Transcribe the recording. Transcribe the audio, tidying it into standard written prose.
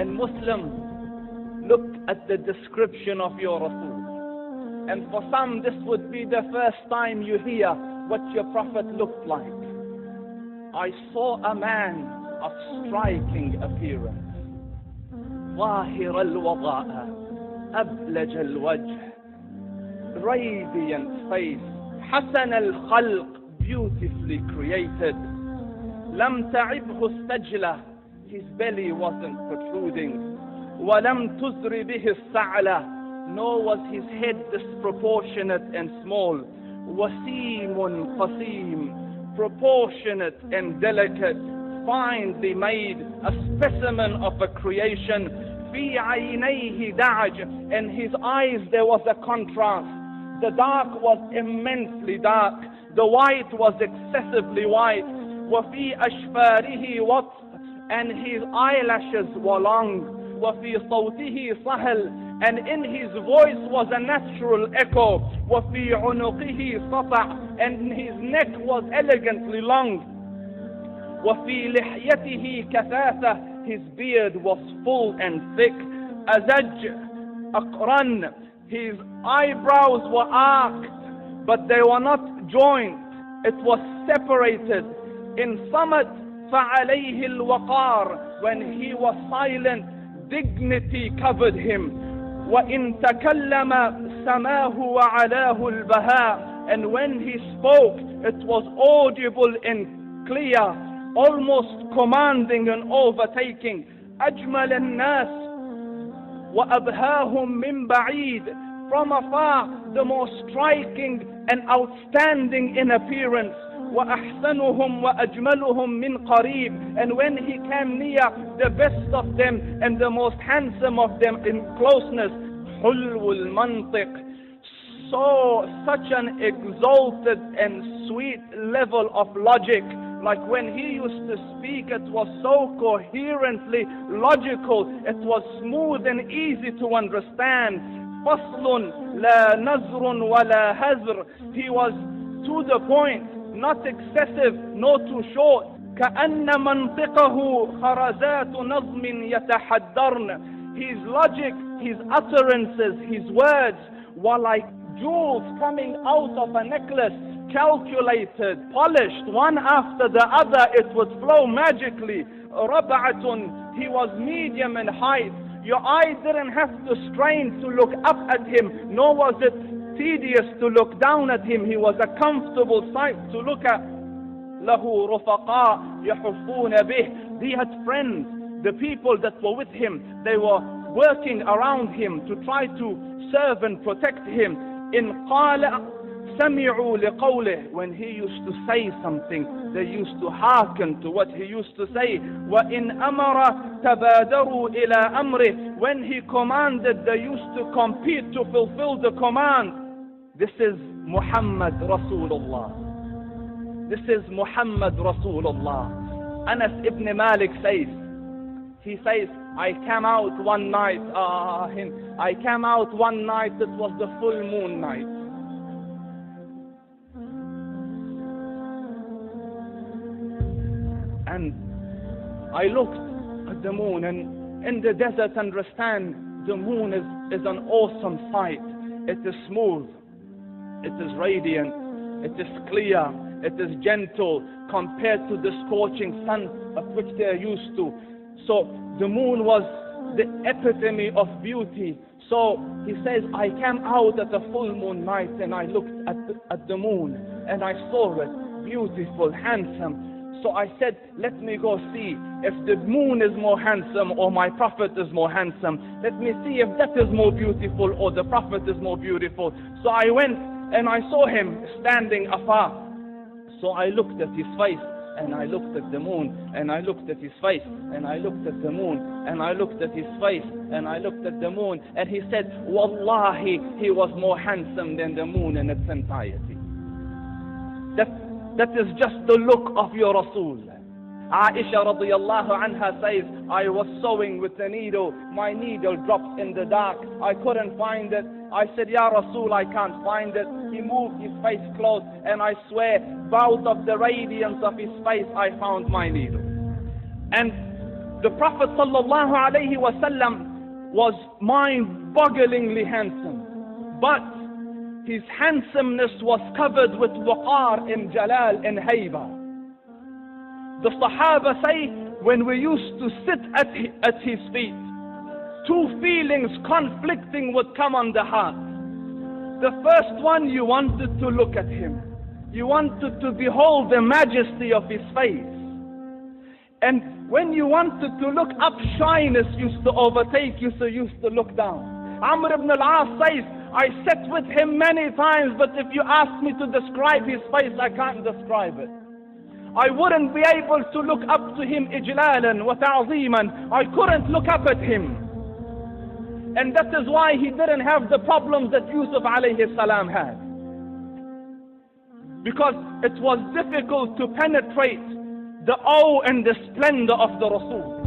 And Muslims, look at the description of your Rasul. And for some, this would be the first time you hear what your Prophet looked like. I saw a man of striking appearance. ظاهر الوضاء أبلج الوجه, radiant face, حسن الخلق, beautifully created. لم تعبه السجلة, his belly wasn't protruding. ولم تزر به السعلة, nor was his head disproportionate and small. وسيم قسيم, proportionate and delicate, finely made, a specimen of a creation. في عينيه دعج, and his eyes there was a contrast. The dark was immensely dark, the white was excessively white. وفي أشفاره وطف, and his eyelashes were long. وفي صوته صهل, and in his voice was a natural echo. وفي عنقه سطع, and his neck was elegantly long. وفي لحيته كثافة, his beard was full and thick. أزج أقرن, his eyebrows were arched, but they were not joined. It was separated. In صمت فعليه الوقار, when he was silent, dignity covered him. وإن تكلم سماه وعلاه البهاء, and when he spoke, it was audible and clear, almost commanding and overtaking. أجمل الناس وأبهاهم من بعيد, from afar the most striking and outstanding in appearance. وأحسنهم وأجملهم من قريب, and when he came near, the best of them and the most handsome of them in closeness. حلو المنطق, so such an exalted and sweet level of logic. Like when he used to speak, it was so coherently logical, it was smooth and easy to understand. فصل لا نزر ولا هزر, he was to the point, not excessive, nor too short. كأن منطقه خرزات نظم يتحدرن, his logic, his utterances, his words were like jewels coming out of a necklace, calculated, polished, one after the other. It would flow magically. ربعة, he was medium in height. Your eye didn't have to strain to look up at him, nor was it tedious to look down at him. He was a comfortable sight to look at. له رفقاء يحفون به, he had friends. The people that were with him, they were working around him to try to serve and protect him. إن قال سمعوا لقوله, when he used to say something, they used to hearken to what he used to say. وإن أمر تبادروا إلى أمره, when he commanded, they used to compete to fulfill the command. This is Muhammad Rasulullah. This is Muhammad Rasulullah. Anas ibn Malik says, he says, I came out one night, I came out one night, it was the full moon night. And I looked at the moon, and in the desert, understand, the moon is an awesome sight. It is smooth, it is radiant, it is clear, it is gentle compared to the scorching sun of which they are used to. So the moon was the epitome of beauty. So he says, I came out at a full moon night and I looked at the moon and I saw it, beautiful, handsome. So I said, let me go see if the moon is more handsome or my Prophet is more handsome. Let me see if that is more beautiful or the Prophet is more beautiful. So I went and I saw him standing afar. So I looked at his face and I looked at the moon and I looked at his face and I looked at the moon and I looked at his face and I looked at the moon, and he said, Wallahi, he was more handsome than the moon in its entirety. That is just the look of your Rasul. Aisha radiyallahu anha says, I was sewing with a needle, my needle dropped in the dark, I couldn't find it. I said, Ya Rasul, I can't find it. He moved his face close, and I swear, out of the radiance of his face, I found my needle. And The Prophet sallallahu alayhi wasallam was mind-bogglingly handsome, but his handsomeness was covered with waqar and jalal and hayba. The Sahaba say, when we used to sit at his feet, two feelings conflicting would come on the heart. The first one, you wanted to look at him. You wanted to behold the majesty of his face. And when you wanted to look up, shyness used to overtake you, so you used to look down. Amr ibn al-As says, I sat with him many times, but if you ask me to describe his face, I can't describe it. I wouldn't be able to look up to him ijlalan wa ta'zeeman. I couldn't look up at him. And that is why he didn't have the problems that Yusuf alayhi salam had. Because it was difficult to penetrate the awe and the splendor of the Rasul.